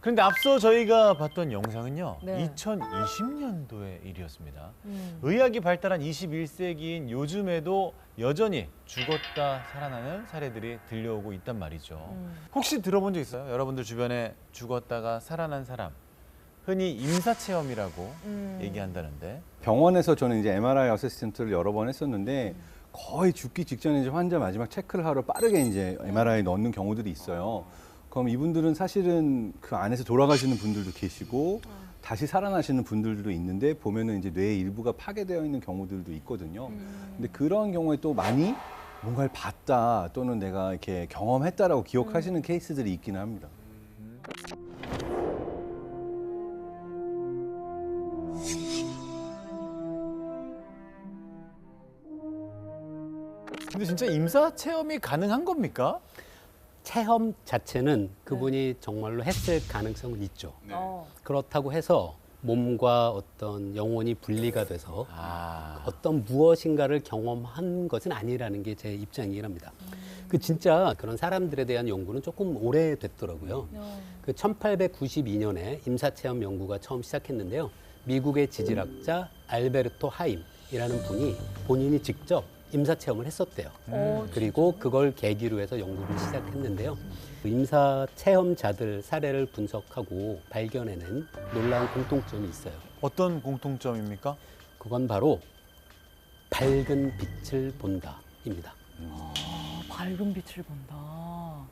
그런데 앞서 저희가 봤던 영상은요. 네. 2020년도의 일이었습니다. 의학이 발달한 21세기인 요즘에도 여전히 죽었다 살아나는 사례들이 들려오고 있단 말이죠. 혹시 들어본 적 있어요? 여러분들 주변에 죽었다가 살아난 사람. 흔히 임사체험이라고 얘기한다는데. 병원에서 저는 이제 MRI 어시스턴트를 여러 번 했었는데 거의 죽기 직전에 이제 환자 마지막 체크를 하러 빠르게 이제 MRI 넣는 경우들이 있어요. 그럼 이분들은 사실은 그 안에서 돌아가시는 분들도 계시고 다시 살아나시는 분들도 있는데 보면은 이제 뇌의 일부가 파괴되어 있는 경우들도 있거든요. 근데 그런 경우에 또 많이 뭔가를 봤다 또는 내가 이렇게 경험했다라고 기억하시는 케이스들이 있기는 합니다. 근데 진짜 임사체험이 가능한 겁니까? 체험 자체는 그분이 정말로 했을 가능성은 있죠. 어. 그렇다고 해서 몸과 어떤 영혼이 분리가 돼서 아, 어떤 무엇인가를 경험한 것은 아니라는 게 제 입장이긴 합니다. 그 진짜 그런 사람들에 대한 연구는 조금 오래됐더라고요. 그 1892년에 임사체험 연구가 처음 시작했는데요. 미국의 지질학자 알베르토 하임이라는 분이 본인이 직접 임사체험을 했었대요. 그리고 그걸 계기로 해서 연구를 시작했는데요. 임사체험자들 사례를 분석하고 발견해낸 놀라운 공통점이 있어요. 어떤 공통점입니까? 그건 바로 밝은 빛을 본다입니다. 밝은 빛을 본다.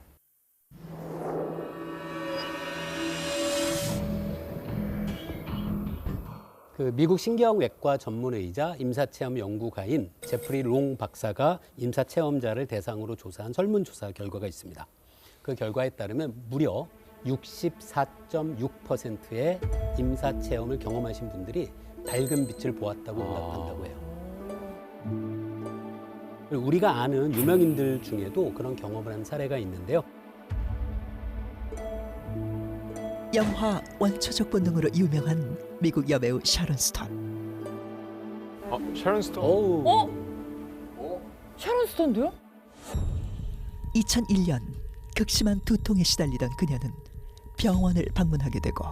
그 미국 신경외과 전문의이자 임사체험 연구가인 제프리 롱 박사가 임사체험자를 대상으로 조사한 설문조사 결과가 있습니다. 그 결과에 따르면 무려 64.6%의 임사체험을 경험하신 분들이 밝은 빛을 보았다고 응답한다고 해요. 그리고 우리가 아는 유명인들 중에도 그런 경험을 한 사례가 있는데요. 영화 원초적 본능으로 유명한 미국 여배우 샤론 스톤. 샤론 스톤. 어우, 샤론 스톤도요? 2001년 극심한 두통에 시달리던 그녀는 병원을 방문하게 되고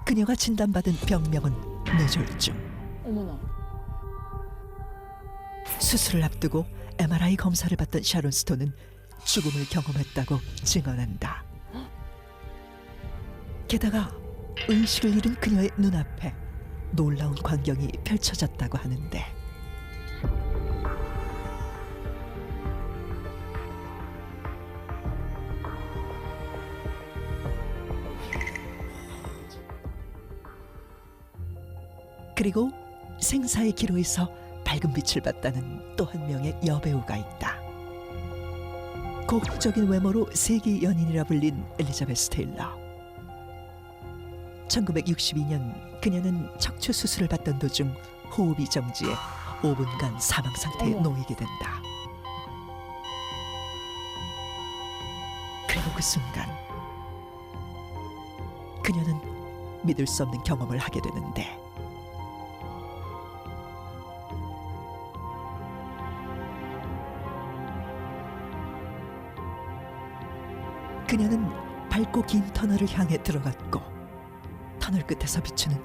그녀가 진단받은 병명은 뇌졸중. 어머나. 수술을 앞두고 MRI 검사를 받던 샤론 스톤은 죽음을 경험했다고 증언한다. 게다가 의식을 잃은 그녀의 눈앞에 놀라운 광경이 펼쳐졌다고 하는데 그리고 생사의 기로에서 밝은 빛을 봤다는 또 한 명의 여배우가 있다. 고혹적인 외모로 세기 연인이라 불린 엘리자베스 테일러. 1962년 그녀는 척추 수술을 받던 도중 호흡이 정지해 5분간 사망 상태에 놓이게 된다. 그리고 그 순간 그녀는 믿을 수 없는 경험을 하게 되는데 그녀는 밝고 긴 터널을 향해 들어갔고 터널 끝에서 비추는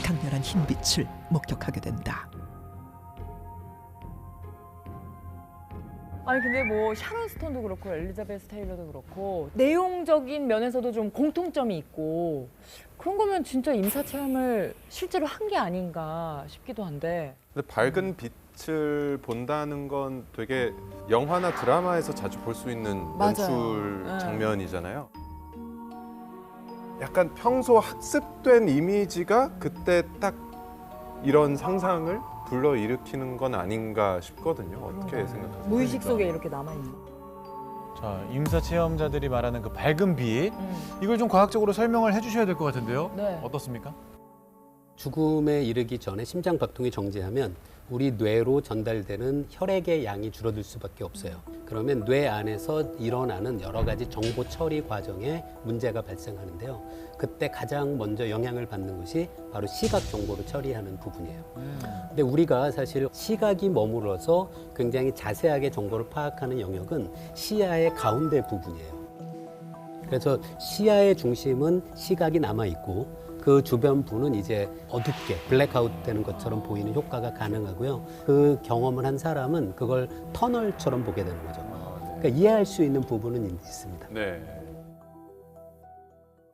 강렬한 흰빛을 목격하게 된다. 아니 근데 뭐 샤론 스톤도 그렇고 엘리자베스 테일러도 그렇고 내용적인 면에서도 좀 공통점이 있고 그런 거면 진짜 임사체험을 실제로 한 게 아닌가 싶기도 한데. 근데 밝은 빛을 본다는 건 되게 영화나 드라마에서 자주 볼 수 있는 맞아요. 연출 네. 장면이잖아요. 약간 평소 학습된 이미지가 그때 딱 이런 상상을 불러일으키는 건 아닌가 싶거든요. 어떻게 생각하세요? 무의식 속에 이렇게 남아있는. 자, 임사체험자들이 말하는 그 밝은 빛. 이걸 좀 과학적으로 설명을 해주셔야 될 것 같은데요. 네. 어떻습니까? 죽음에 이르기 전에 심장 박동이 정지하면 우리 뇌로 전달되는 혈액의 양이 줄어들 수밖에 없어요. 그러면 뇌 안에서 일어나는 여러 가지 정보 처리 과정에 문제가 발생하는데요. 그때 가장 먼저 영향을 받는 것이 바로 시각 정보를 처리하는 부분이에요. 근데 우리가 사실 시각이 머물러서 굉장히 자세하게 정보를 파악하는 영역은 시야의 가운데 부분이에요. 그래서 시야의 중심은 시각이 남아 있고 그 주변 부는 이제 어둡게 블랙아웃 되는 것처럼 보이는 효과가 가능하고요. 그 경험을 한 사람은 그걸 터널처럼 보게 되는 거죠. 그러니까 이해할 수 있는 부분은 있습니다. 네.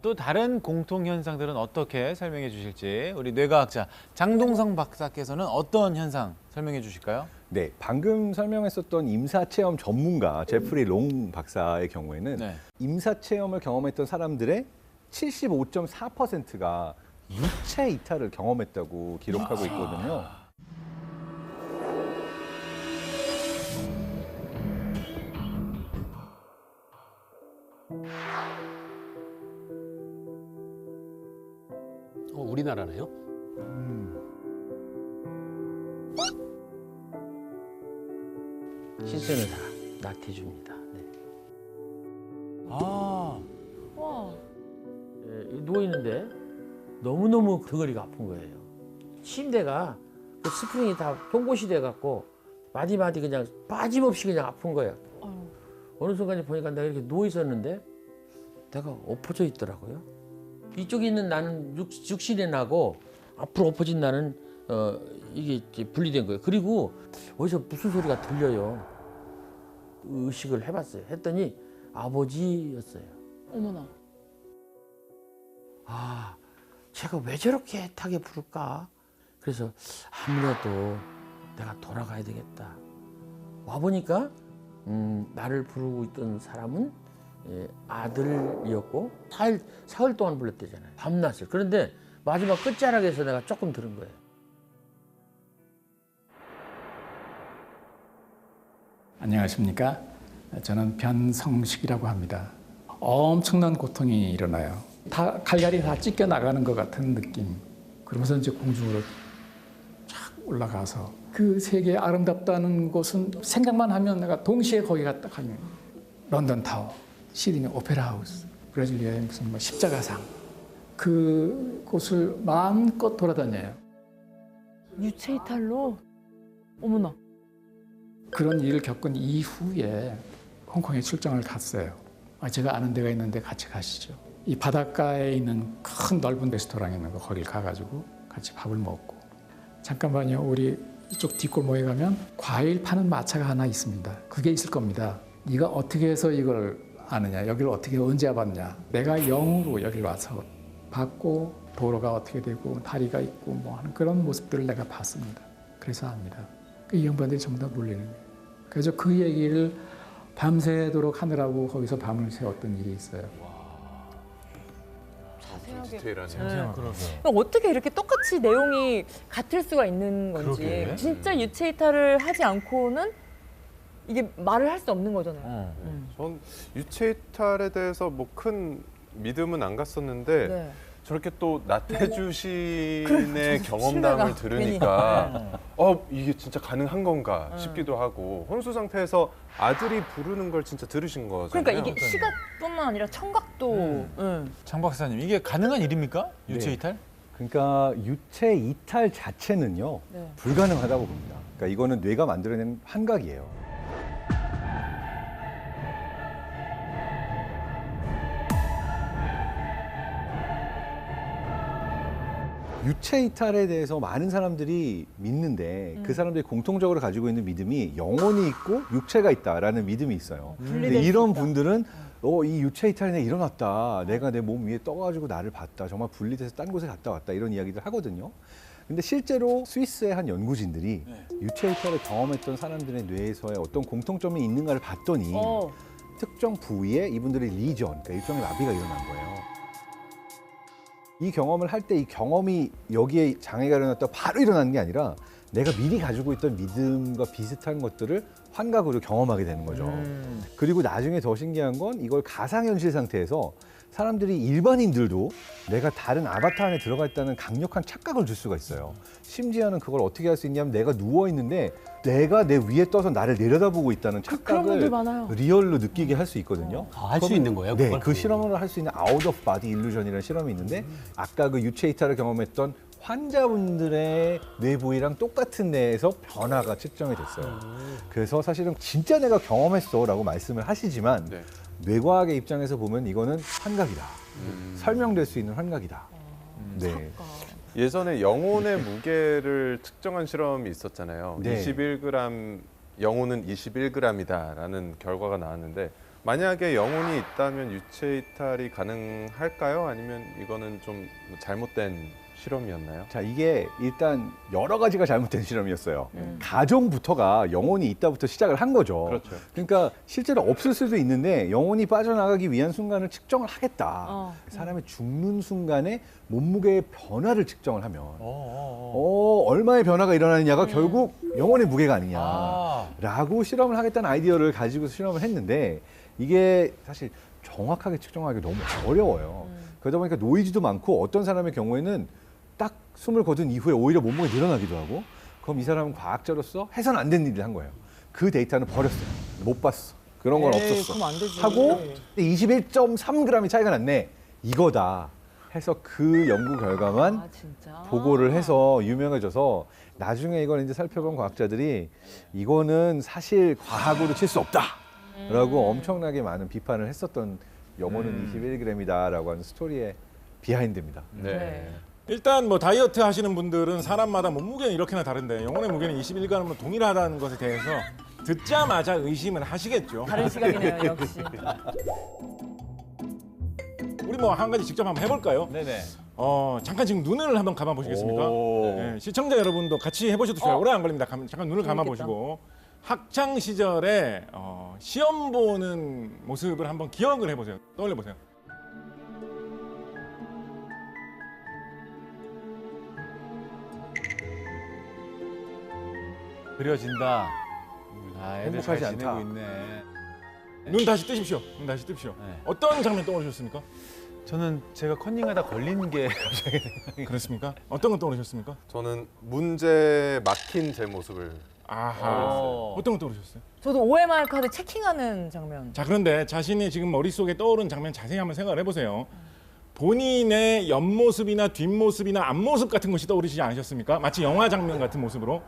또 다른 공통 현상들은 어떻게 설명해 주실지 우리 뇌과학자 장동성 박사께서는 어떤 현상 설명해 주실까요? 네, 방금 설명했었던 임사체험 전문가 제프리 롱 박사의 경우에는 네. 임사체험을 경험했던 사람들의 75.4%가 유체 이탈을 경험했다고 기록하고 있거든요. 우리나라네요. 실제는 다 나태주입니다. 네. 아, 와. 누워 있는데 너무너무 덩어리가 아픈 거예요. 침대가 그 스프링이 다 송곳이 돼 갖고 마디마디 그냥 빠짐없이 그냥 아픈 거예요. 아유. 어느 순간에 보니까 내가 이렇게 누워 있었는데 내가 엎어져 있더라고요. 이쪽에 있는 나는 육신의 나고 앞으로 엎어진 나는 이게 이제 분리된 거예요. 그리고 어디서 무슨 소리가 들려요. 의식을 해봤어요. 했더니 아버지였어요. 어머나. 아, 제가 왜 저렇게 애타게 부를까? 그래서 아무래도 내가 돌아가야 되겠다. 와보니까 나를 부르고 있던 사람은 아들이었고 사흘 동안 불렀대잖아요. 밤낮을. 그런데 마지막 끝자락에서 내가 조금 들은 거예요. 안녕하십니까? 저는 변성식이라고 합니다. 엄청난 고통이 일어나요. 다 칼날이 다 찢겨 나가는 것 같은 느낌. 그러면서 이제 공중으로 쫙 올라가서 그 세계의 아름답다는 곳은 생각만 하면 내가 동시에 거기 갔다 가면 런던 타워, 시드니 오페라 하우스, 브라질리아의 무슨 뭐 십자가상 그 곳을 마음껏 돌아다녀요. 유체 이탈로? 어머나. 그런 일을 겪은 이후에 홍콩에 출장을 갔어요. 제가 아는 데가 있는데 같이 가시죠. 이 바닷가에 있는 큰 넓은 레스토랑이 있는 거 거길 가가지고 같이 밥을 먹고 잠깐만요. 우리 이쪽 뒷골목에 가면 과일 파는 마차가 하나 있습니다. 그게 있을 겁니다. 네가 어떻게 해서 이걸 아느냐? 여기를 어떻게 언제 와봤냐? 내가 영으로 여길 와서 봤고 도로가 어떻게 되고 다리가 있고 뭐 하는 그런 모습들을 내가 봤습니다. 그래서 압니다. 이 양반들이 전부 다 놀리는 거예요. 그래서 그 얘기를 밤새도록 하느라고 거기서 밤을 새웠던 일이 있어요. 자세하게. 디테일하네요. 그럼 어떻게 이렇게 똑같이 내용이 같을 수가 있는 건지. 그러게. 진짜 유체 이탈을 하지 않고는 이게 말을 할 수 없는 거잖아요. 전 유체 이탈에 대해서 뭐 큰 믿음은 안 갔었는데 네. 저렇게 또 나태주 시인의 그러니까 경험담을 신뢰가 들으니까 이게 진짜 가능한 건가 싶기도 하고 혼수 상태에서 아들이 부르는 걸 진짜 들으신 거잖아요. 그러니까 이게 시각뿐만 아니라 청각도. 장 박사님 이게 가능한 일입니까? 유체 네. 이탈? 그러니까 유체 이탈 자체는요 네. 불가능하다고 봅니다. 그러니까 이거는 뇌가 만들어낸 환각이에요. 유체 이탈에 대해서 많은 사람들이 믿는데 그 사람들이 공통적으로 가지고 있는 믿음이 영혼이 있고 육체가 있다라는 믿음이 있어요. 근데 분리될 수 이런 있다. 분들은 이 유체 이탈이 내가 일어났다. 내가 내 몸 위에 떠가지고 나를 봤다. 정말 분리돼서 딴 곳에 갔다 왔다. 이런 이야기들 하거든요. 근데 실제로 스위스의 한 연구진들이 유체 이탈을 경험했던 사람들의 뇌에서의 어떤 공통점이 있는가를 봤더니 특정 부위에 이분들의 리전, 그러니까 일종의 마비가 일어난 거예요. 이 경험을 할 때 이 경험이 여기에 장애가 일어났다 바로 일어나는 게 아니라 내가 미리 가지고 있던 믿음과 비슷한 것들을 환각으로 경험하게 되는 거죠. 그리고 나중에 더 신기한 건 이걸 가상현실 상태에서 사람들이 일반인들도 내가 다른 아바타 안에 들어가 있다는 강력한 착각을 줄 수가 있어요. 심지어는 그걸 어떻게 할 수 있냐면 내가 누워 있는데 내가 내 위에 떠서 나를 내려다보고 있다는 그런 분들 착각을 많아요. 리얼로 느끼게 할 수 있거든요. 할 수 있는 거예요? 네, 그걸? 그 실험을 할 수 있는 아웃 오브 바디 일루전이라는 실험이 있는데 아까 그 유체 이탈을 경험했던 환자분들의 뇌 부위랑 똑같은 뇌에서 변화가 측정이 됐어요. 그래서 사실은 진짜 내가 경험했어라고 말씀을 하시지만 네. 뇌과학의 입장에서 보면 이거는 환각이다. 설명될 수 있는 환각이다. 네. 예전에 영혼의 무게를 측정한 실험이 있었잖아요. 네. 21g 영혼은 21g이다라는 결과가 나왔는데 만약에 영혼이 있다면 유체 이탈이 가능할까요? 아니면 이거는 좀 잘못된 실험이었나요? 자, 이게 일단 여러 가지가 잘못된 실험이었어요. 가정부터가 영혼이 있다부터 시작을 한 거죠. 그렇죠. 그러니까 실제로 없을 수도 있는데 영혼이 빠져나가기 위한 순간을 측정을 하겠다. 사람이 죽는 순간에 몸무게의 변화를 측정을 하면 얼마의 변화가 일어나느냐가 결국 영혼의 무게가 아니냐라고 실험을 하겠다는 아이디어를 가지고 실험을 했는데 이게 사실 정확하게 측정하기 너무 어려워요. 그러다 보니까 노이즈도 많고 어떤 사람의 경우에는 딱 숨을 거둔 이후에 오히려 몸무게 늘어나기도 하고 그럼 이 사람은 과학자로서 해서는 안 되는 일을 한 거예요. 그 데이터는 버렸어요. 못 봤어. 그런 건 없었어. 그럼 안 되지. 하고 21.3g이 차이가 났네. 이거다 해서 그 연구 결과만 아, 진짜? 보고를 해서 유명해져서 나중에 이걸 이제 살펴본 과학자들이 이거는 사실 과학으로 칠 수 없다라고 엄청나게 많은 비판을 했었던 영혼은 21g이다라고 하는 스토리의 비하인드입니다. 네. 일단 뭐 다이어트 하시는 분들은 사람마다 몸무게는 이렇게나 다른데 영혼의 무게는 21g으로 동일하다는 것에 대해서 듣자마자 의심을 하시겠죠. 다른 시각이네요, 역시. 우리 뭐 한 가지 직접 한번 해볼까요? 네네. 잠깐 지금 눈을 한번 감아 보시겠습니까? 네, 시청자 여러분도 같이 해보셔도 좋아요. 오래 안 걸립니다. 잠깐 눈을 감아 보시고 학창 시절에 시험 보는 모습을 한번 기억을 해보세요. 떠올려 보세요. 그려진다. 아, 애들 잘 행복하지 지내고 않다. 있네. 눈 다시 뜨십시오. 눈 다시 뜨십시오. 네. 어떤 장면 떠오르셨습니까? 저는 제가 컨닝하다 걸린 게 갑자기 그렇습니까? 어떤 건 떠오르셨습니까? 저는 문제 막힌 제 모습을 아하. 어떤 건 떠오르셨어요? 저도 OMR 카드 체킹하는 장면. 자, 그런데 자신이 지금 머릿속에 떠오른 장면 자세히 한번 생각을 해보세요. 본인의 옆모습이나 뒷모습이나 앞모습 같은 것이 떠오르시지 않으셨습니까? 마치 영화 장면 같은 모습으로.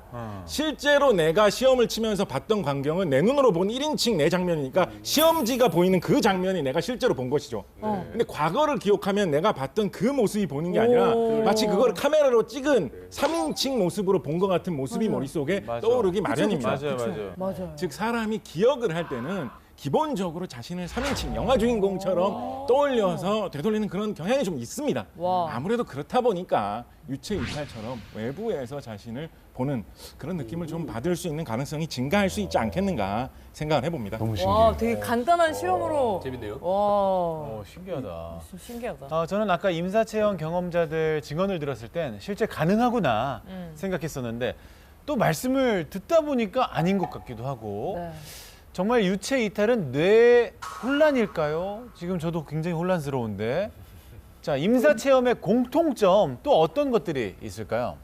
실제로 내가 시험을 치면서 봤던 광경은 내 눈으로 본 1인칭 내 장면이니까 시험지가 보이는 그 장면이 내가 실제로 본 것이죠. 근데 과거를 기억하면 내가 봤던 그 모습이 보이는 게 아니라 마치 그걸 카메라로 찍은 3인칭 모습으로 본 것 같은 모습이 머릿속에 떠오르기 마련입니다. 맞아요. 즉 사람이 기억을 할 때는 기본적으로 자신을 3인칭 영화 주인공처럼 떠올려서 되돌리는 그런 경향이 좀 있습니다. 와. 아무래도 그렇다 보니까 유체 이탈처럼 외부에서 자신을 보는 그런 느낌을 좀 받을 수 있는 가능성이 증가할 수 있지 않겠는가 생각을 해봅니다. 너무 와, 되게 간단한 실험으로. 재밌네요. 와, 신기하다. 진짜 신기하다. 저는 아까 임사체험 경험자들 증언을 들었을 땐 실제 가능하구나 생각했었는데 또 말씀을 듣다 보니까 아닌 것 같기도 하고 네. 정말 유체 이탈은 뇌 혼란일까요? 지금 저도 굉장히 혼란스러운데. 자, 임사체험의 공통점 또 어떤 것들이 있을까요?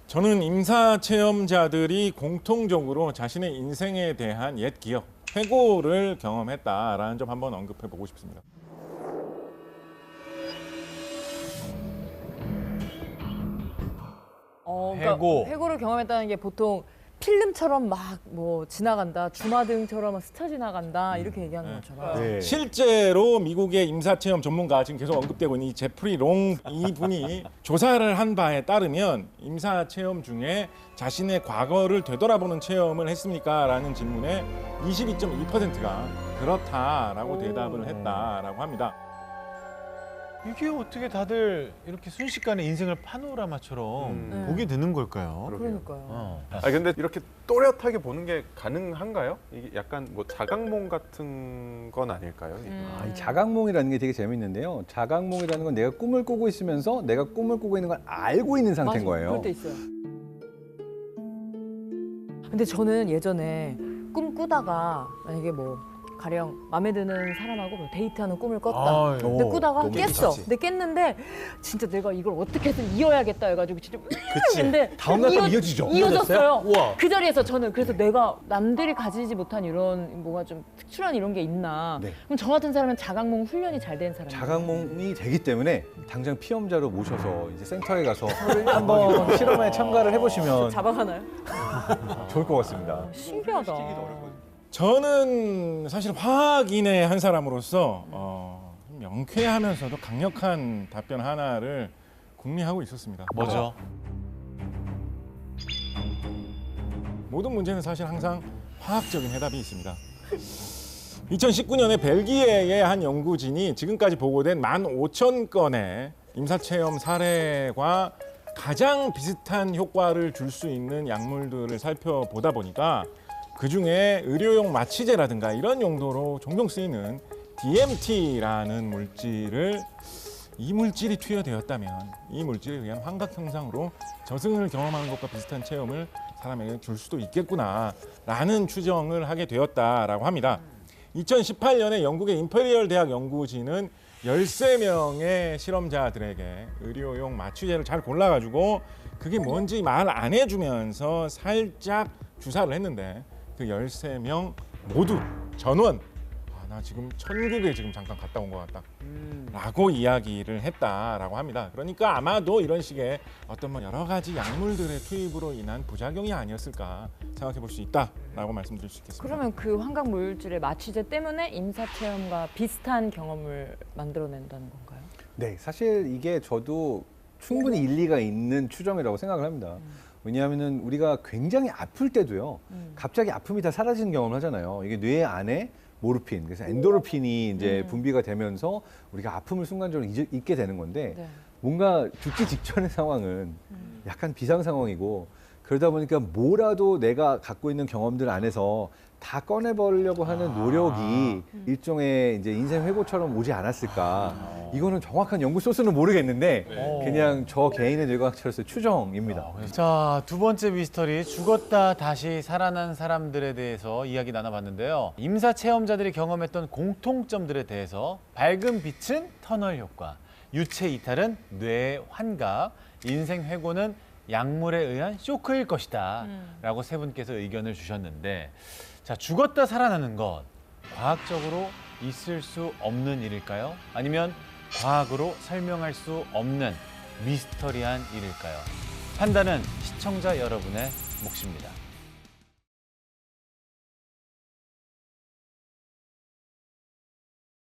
저는 임사 체험자들이 공통적으로 자신의 인생에 대한 옛 기억, 회고를 경험했다라는 점 한번 언급해 보고 싶습니다. 그러니까 해고. 회고를 경험했다는 게 보통 필름처럼 막 뭐 지나간다, 주마등처럼 스쳐 지나간다 이렇게 얘기하는 것처럼. 네. 실제로 미국의 임사체험 전문가 지금 계속 언급되고 있는 이 제프리 롱 이분이 조사를 한 바에 따르면 임사체험 중에 자신의 과거를 되돌아보는 체험을 했습니까? 라는 질문에 22.2%가 그렇다라고 대답을 했다라고 합니다. 이게 어떻게 다들 이렇게 순식간에 인생을 파노라마처럼 네. 보게 되는 걸까요? 그러니까요. 근데 이렇게 또렷하게 보는 게 가능한가요? 이게 약간 뭐 자각몽 같은 건 아닐까요? 이게? 이 자각몽이라는 게 되게 재밌는데요. 자각몽이라는 건 내가 꿈을 꾸고 있으면서 내가 꿈을 꾸고 있는 걸 알고 있는 상태인 거예요. 그럴 때 있어요. 근데 저는 예전에 꿈 꾸다가 만약에 뭐 가령 마음에 드는 사람하고 뭐 데이트하는 꿈을 꿨다. 아유. 근데 꾸다가 너무 깼어. 괜찮지. 근데 깼는데 진짜 내가 이걸 어떻게든 이어야겠다 해가지고 진짜 근데 다음날 또 이어지죠? 이어졌어요. 우와. 그 자리에서 저는 그래서 내가 남들이 가지지 못한 이런 뭐가 좀 특출한 이런 게 있나. 네. 그럼 저 같은 사람은 자각몽 훈련이 잘 된 사람. 자각몽이 되기 때문에 당장 피험자로 모셔서 이제 센터에 가서 한번 실험에 참가를 해보시면 잡아가나요? 좋을 것 같습니다. 신기하다. 저는 사실 화학인의 한 사람으로서 명쾌하면서도 강력한 답변 하나를 궁리하고 있었습니다. 뭐죠? 모든 문제는 사실 항상 화학적인 해답이 있습니다. 2019년에 벨기에의 한 연구진이 지금까지 보고된 15,000건의 임사체험 사례과 가장 비슷한 효과를 줄 수 있는 약물들을 살펴보다 보니까 그중에 의료용 마취제라든가 이런 용도로 종종 쓰이는 DMT라는 이 물질이 투여되었다면 이 물질에 의한 환각 현상으로 저승을 경험하는 것과 비슷한 체험을 사람에게 줄 수도 있겠구나라는 추정을 하게 되었다라고 합니다. 2018년에 영국의 임페리얼 대학 연구진은 13명의 실험자들에게 의료용 마취제를 잘 골라가지고 그게 뭔지 말 안 해주면서 살짝 주사를 했는데 그 13명 모두 전원 나 지금 천국에 지금 잠깐 갔다 온 것 같다 라고 이야기를 했다라고 합니다. 그러니까 아마도 이런 식의 어떤 여러 가지 약물들의 투입으로 인한 부작용이 아니었을까 생각해 볼 수 있다라고 말씀드릴 수 있겠습니다. 그러면 그 환각 물질의 마취제 때문에 임사 체험과 비슷한 경험을 만들어낸다는 건가요? 네, 사실 이게 저도 충분히 일리가 있는 추정이라고 생각을 합니다. 왜냐하면은 우리가 굉장히 아플 때도요, 갑자기 아픔이 다 사라지는 경험을 하잖아요. 이게 뇌 안에 모르핀, 그래서 엔도르핀이 이제 분비가 되면서 우리가 아픔을 순간적으로 잊게 되는 건데 네. 뭔가 죽기 직전의 상황은 약간 비상 상황이고 그러다 보니까 뭐라도 내가 갖고 있는 경험들 안에서 다 꺼내버리려고 하는 노력이 일종의 이제 인생 회고처럼 오지 않았을까. 이거는 정확한 연구 소스는 모르겠는데 그냥 저 개인의 뇌과학자로서 추정입니다. 자, 두 번째 미스터리 죽었다 다시 살아난 사람들에 대해서 이야기 나눠봤는데요. 임사 체험자들이 경험했던 공통점들에 대해서 밝은 빛은 터널 효과, 유체 이탈은 뇌 환각, 인생 회고는 약물에 의한 쇼크일 것이다 라고 세 분께서 의견을 주셨는데, 자, 죽었다 살아나는 것 과학적으로 있을 수 없는 일일까요? 아니면 과학으로 설명할 수 없는 미스터리한 일일까요? 판단은 시청자 여러분의 몫입니다.